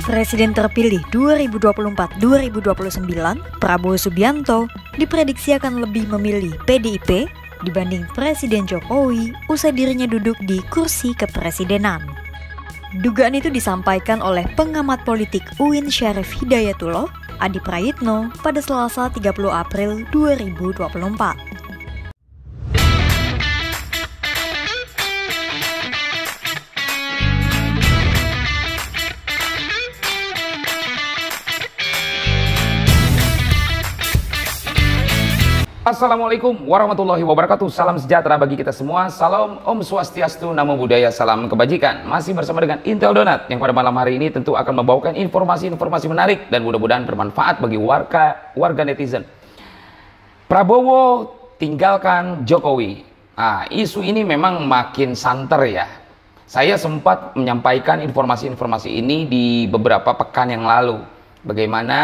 Presiden terpilih 2024-2029, Prabowo Subianto, diprediksi akan lebih memilih PDIP dibanding Presiden Jokowi usai dirinya duduk di kursi kepresidenan. Dugaan itu disampaikan oleh pengamat politik UIN Syarif Hidayatullah, Adi Prayitno, pada Selasa 30 April 2024. Assalamualaikum warahmatullahi wabarakatuh. Salam sejahtera bagi kita semua. Salam Om Swastiastu, Namo Buddhaya, salam kebajikan. Masih bersama dengan Intel Donat yang pada malam hari ini tentu akan membawakan informasi-informasi menarik dan mudah-mudahan bermanfaat bagi warga netizen. Prabowo tinggalkan Jokowi. Isu ini memang makin santer ya. Saya sempat menyampaikan informasi-informasi ini di beberapa pekan yang lalu. Bagaimana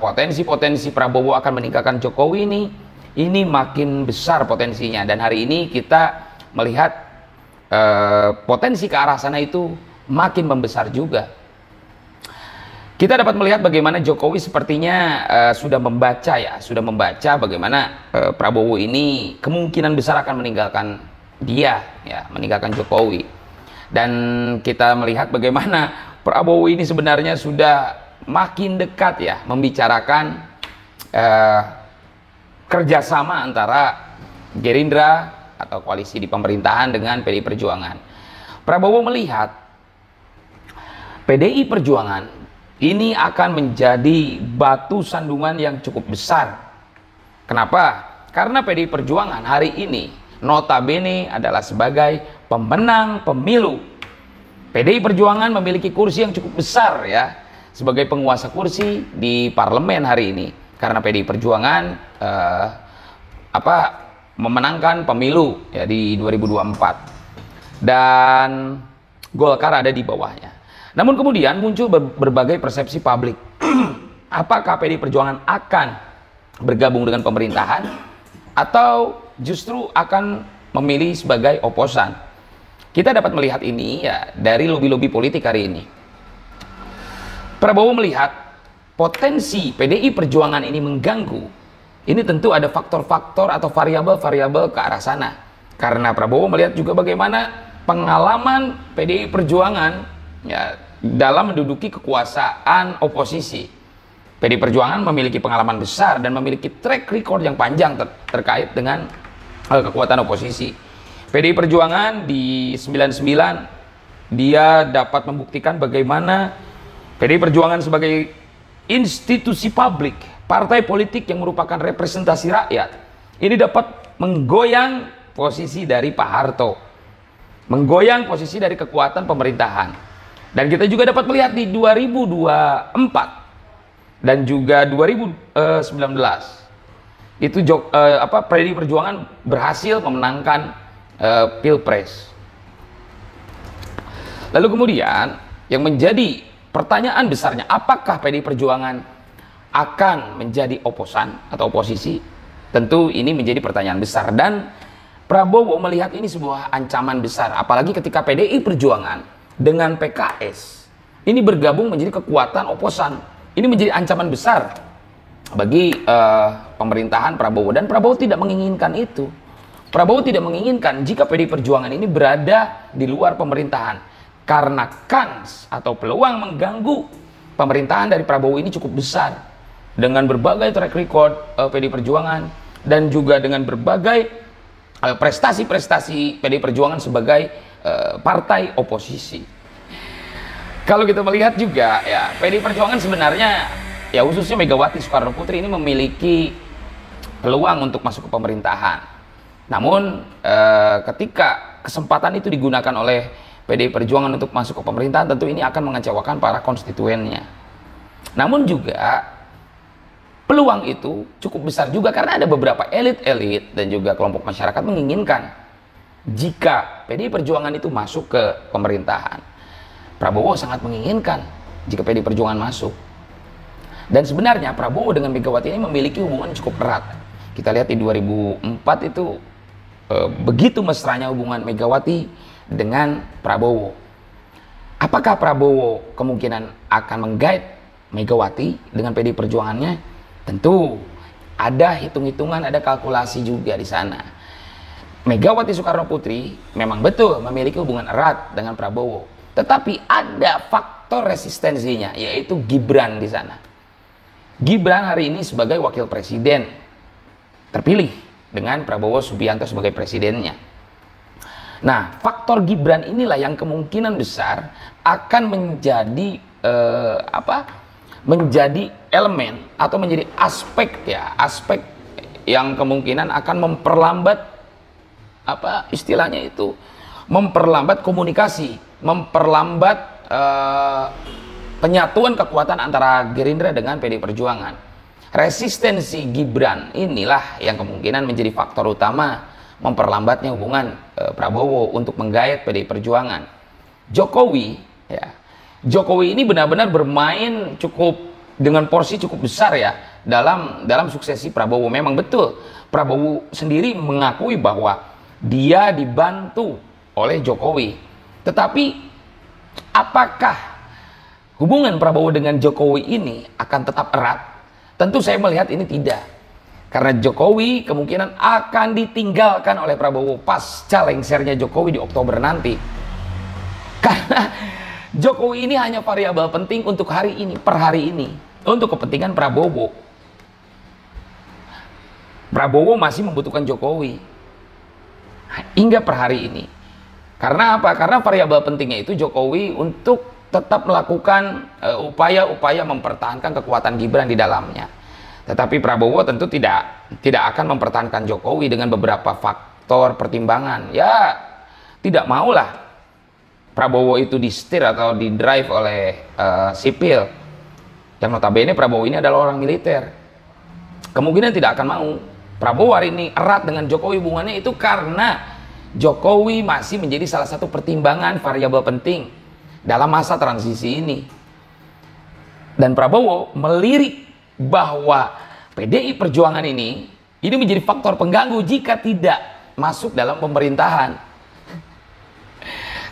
potensi-potensi Prabowo akan meninggalkan Jokowi ini makin besar potensinya, dan hari ini kita melihat potensi ke arah sana itu makin membesar juga. Kita dapat melihat bagaimana Jokowi sepertinya sudah membaca bagaimana Prabowo ini kemungkinan besar akan meninggalkan meninggalkan Jokowi. Dan kita melihat bagaimana Prabowo ini sebenarnya sudah makin dekat membicarakan kerjasama antara Gerindra atau koalisi di pemerintahan dengan PDI Perjuangan. Prabowo melihat PDI Perjuangan ini akan menjadi batu sandungan yang cukup besar. Kenapa? Karena PDI Perjuangan hari ini notabene adalah sebagai pemenang pemilu. PDI Perjuangan memiliki kursi yang cukup besar sebagai penguasa kursi di parlemen hari ini. Karena PDI Perjuangan memenangkan pemilu di 2024 dan Golkar ada di bawahnya. Namun kemudian muncul berbagai persepsi publik. Apakah PDI Perjuangan akan bergabung dengan pemerintahan atau justru akan memilih sebagai oposan? Kita dapat melihat ini dari lobi-lobi politik hari ini. Prabowo melihat potensi PDI Perjuangan ini mengganggu. Ini tentu ada faktor-faktor atau variabel-variabel ke arah sana. Karena Prabowo melihat juga bagaimana pengalaman PDI Perjuangan dalam menduduki kekuasaan oposisi. PDI Perjuangan memiliki pengalaman besar dan memiliki track record yang panjang terkait dengan kekuatan oposisi. PDI Perjuangan di 99 dia dapat membuktikan bagaimana PDI Perjuangan sebagai institusi publik, partai politik yang merupakan representasi rakyat, ini dapat menggoyang posisi dari Pak Harto, menggoyang posisi dari kekuatan pemerintahan. Dan kita juga dapat melihat di 2024 dan juga 2019 itu PDI Perjuangan berhasil memenangkan Pilpres. Lalu kemudian yang menjadi pertanyaan besarnya, apakah PDI Perjuangan akan menjadi oposan atau oposisi? Tentu ini menjadi pertanyaan besar, dan Prabowo melihat ini sebuah ancaman besar, apalagi ketika PDI Perjuangan dengan PKS ini bergabung menjadi kekuatan oposan. Ini menjadi ancaman besar bagi pemerintahan Prabowo, dan Prabowo tidak menginginkan itu. Prabowo tidak menginginkan jika PDI Perjuangan ini berada di luar pemerintahan. Karena kans atau peluang mengganggu pemerintahan dari Prabowo ini cukup besar. Dengan berbagai track record PDI Perjuangan dan juga dengan berbagai prestasi-prestasi PDI Perjuangan sebagai partai oposisi. Kalau kita melihat juga PDI Perjuangan sebenarnya khususnya Megawati Soekarno Putri ini memiliki peluang untuk masuk ke pemerintahan. Namun ketika kesempatan itu digunakan oleh PDI Perjuangan untuk masuk ke pemerintahan, tentu ini akan mengecewakan para konstituennya. Namun juga peluang itu cukup besar juga karena ada beberapa elit-elit dan juga kelompok masyarakat menginginkan jika PDI Perjuangan itu masuk ke pemerintahan. Prabowo sangat menginginkan jika PDI Perjuangan masuk. Dan sebenarnya Prabowo dengan Megawati ini memiliki hubungan cukup erat. Kita lihat di 2004 itu begitu mesranya hubungan Megawati dengan Prabowo. Apakah Prabowo kemungkinan akan menggait Megawati dengan PDI Perjuangannya? Tentu ada hitung-hitungan, ada kalkulasi juga di sana. Megawati Soekarno Putri memang betul memiliki hubungan erat dengan Prabowo, tetapi ada faktor resistensinya, yaitu Gibran di sana. Gibran hari ini sebagai wakil presiden terpilih dengan Prabowo Subianto sebagai presidennya. Nah, faktor Gibran inilah yang kemungkinan besar akan menjadi menjadi elemen atau menjadi aspek yang kemungkinan akan memperlambat memperlambat komunikasi, memperlambat penyatuan kekuatan antara Gerindra dengan PDI Perjuangan. Resistensi Gibran inilah yang kemungkinan menjadi faktor utama memperlambatnya hubungan Prabowo untuk menggait PDI Perjuangan. Jokowi ini benar-benar bermain dengan porsi cukup besar ya dalam suksesi Prabowo. Memang betul Prabowo sendiri mengakui bahwa dia dibantu oleh Jokowi. Tetapi apakah hubungan Prabowo dengan Jokowi ini akan tetap erat? Tentu saya melihat ini tidak. Karena Jokowi kemungkinan akan ditinggalkan oleh Prabowo pasca lengsernya Jokowi di Oktober nanti. Karena Jokowi ini hanya variabel penting untuk hari ini, per hari ini, untuk kepentingan Prabowo. Prabowo masih membutuhkan Jokowi hingga per hari ini. Karena apa? Karena variabel pentingnya itu Jokowi untuk tetap melakukan upaya-upaya mempertahankan kekuatan Gibran di dalamnya. Tetapi Prabowo tentu tidak akan mempertahankan Jokowi dengan beberapa faktor pertimbangan. Ya, tidak maulah Prabowo itu di-steer atau di-drive oleh sipil. Yang notabene Prabowo ini adalah orang militer. Kemungkinan tidak akan mau. Prabowo hari ini erat dengan Jokowi hubungannya itu karena Jokowi masih menjadi salah satu pertimbangan variabel penting dalam masa transisi ini. Dan Prabowo melirik bahwa PDI Perjuangan ini menjadi faktor pengganggu jika tidak masuk dalam pemerintahan.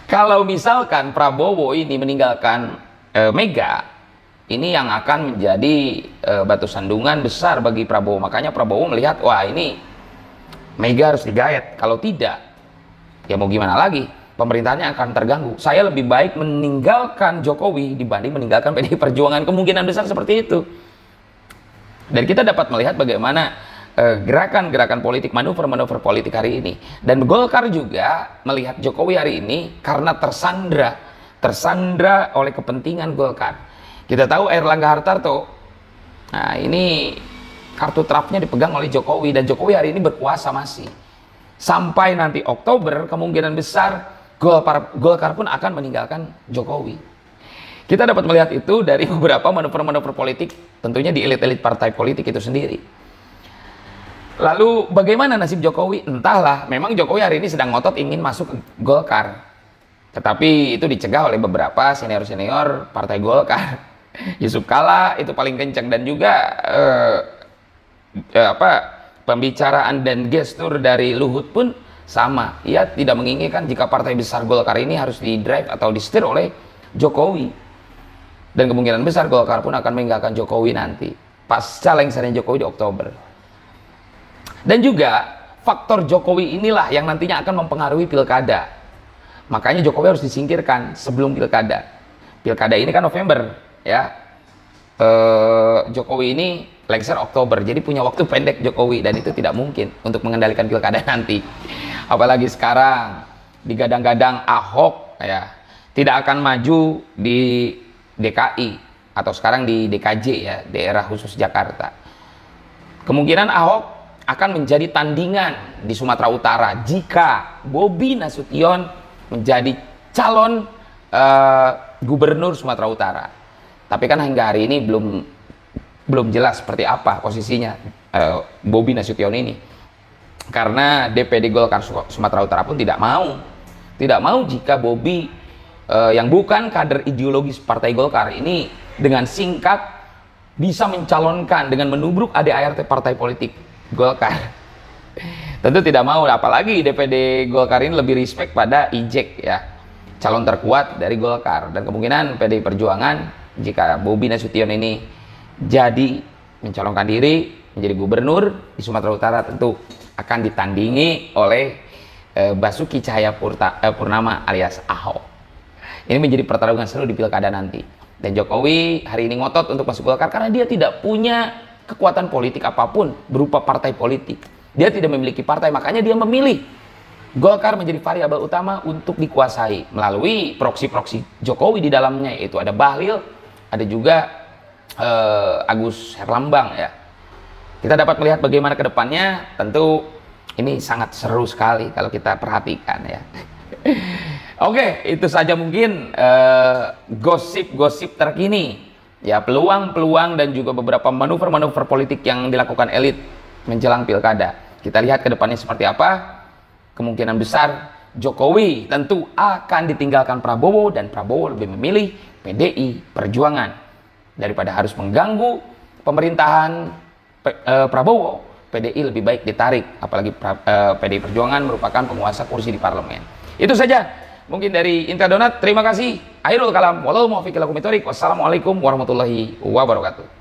Kalau misalkan Prabowo ini meninggalkan Mega, ini yang akan menjadi batu sandungan besar bagi Prabowo. Makanya Prabowo melihat, wah ini Mega harus digait. Kalau tidak, ya mau gimana lagi? Pemerintahannya akan terganggu. Saya lebih baik meninggalkan Jokowi dibanding meninggalkan PDI Perjuangan. Kemungkinan besar seperti itu. Dan kita dapat melihat bagaimana gerakan-gerakan politik, manuver-manuver politik hari ini. Dan Golkar juga melihat Jokowi hari ini karena tersandra oleh kepentingan Golkar. Kita tahu Airlangga Hartarto, nah ini kartu trafnya dipegang oleh Jokowi, dan Jokowi hari ini berkuasa masih. Sampai nanti Oktober kemungkinan besar Golkar pun akan meninggalkan Jokowi. Kita dapat melihat itu dari beberapa manuver-manuver politik, tentunya di elit-elit partai politik itu sendiri. Lalu bagaimana nasib Jokowi? Entahlah, memang Jokowi hari ini sedang ngotot ingin masuk ke Golkar. Tetapi itu dicegah oleh beberapa senior-senior partai Golkar. Yusuf Kala itu paling kencang, dan juga pembicaraan dan gestur dari Luhut pun sama. Ia tidak menginginkan jika partai besar Golkar ini harus di-drive atau di-steer oleh Jokowi. Dan kemungkinan besar Golkar pun akan meninggalkan Jokowi nanti pasca lengsernya Jokowi di Oktober. Dan juga faktor Jokowi inilah yang nantinya akan mempengaruhi pilkada. Makanya Jokowi harus disingkirkan sebelum pilkada. Pilkada ini kan November, ya. Jokowi ini lengser Oktober, jadi punya waktu pendek Jokowi, dan itu tidak mungkin untuk mengendalikan pilkada nanti. Apalagi sekarang digadang-gadang Ahok ya tidak akan maju di DKI atau sekarang di DKJ ya, daerah khusus Jakarta. Kemungkinan Ahok akan menjadi tandingan di Sumatera Utara jika Bobi Nasution menjadi calon gubernur Sumatera Utara. Tapi kan hingga hari ini belum jelas seperti apa posisinya Bobi Nasution ini. Karena DPD Golkar Sumatera Utara pun tidak mau jika Bobi yang bukan kader ideologis Partai Golkar ini dengan singkat bisa mencalonkan dengan menubruk ADART partai politik Golkar. Tentu tidak mau, apalagi DPD Golkar ini lebih respect pada IJEK ya. calon terkuat dari Golkar, dan kemungkinan PDI Perjuangan jika Bobi Nasution ini jadi mencalonkan diri menjadi gubernur di Sumatera Utara tentu akan ditandingi oleh Basuki Cahayapurnama alias Ahok. Ini menjadi pertarungan seru di pilkada nanti. Dan Jokowi hari ini ngotot untuk masuk Golkar karena dia tidak punya kekuatan politik apapun berupa partai politik. Dia tidak memiliki partai, makanya dia memilih Golkar menjadi variabel utama untuk dikuasai melalui proksi-proksi Jokowi di dalamnya, yaitu ada Bahlil, ada juga Agus Herlambang ya. Kita dapat melihat bagaimana ke depannya, tentu ini sangat seru sekali kalau kita perhatikan ya. Oke, itu saja mungkin gosip-gosip terkini ya, peluang-peluang dan juga beberapa manuver-manuver politik yang dilakukan elit menjelang pilkada. Kita lihat ke depannya seperti apa. Kemungkinan besar Jokowi tentu akan ditinggalkan Prabowo, dan Prabowo lebih memilih PDI Perjuangan daripada harus mengganggu pemerintahan Prabowo. PDI lebih baik ditarik, apalagi PDI Perjuangan merupakan penguasa kursi di parlemen. Itu saja mungkin dari Intel Donat. Terima kasih. Akhirul kalam. Wassalamualaikum warahmatullahi wabarakatuh.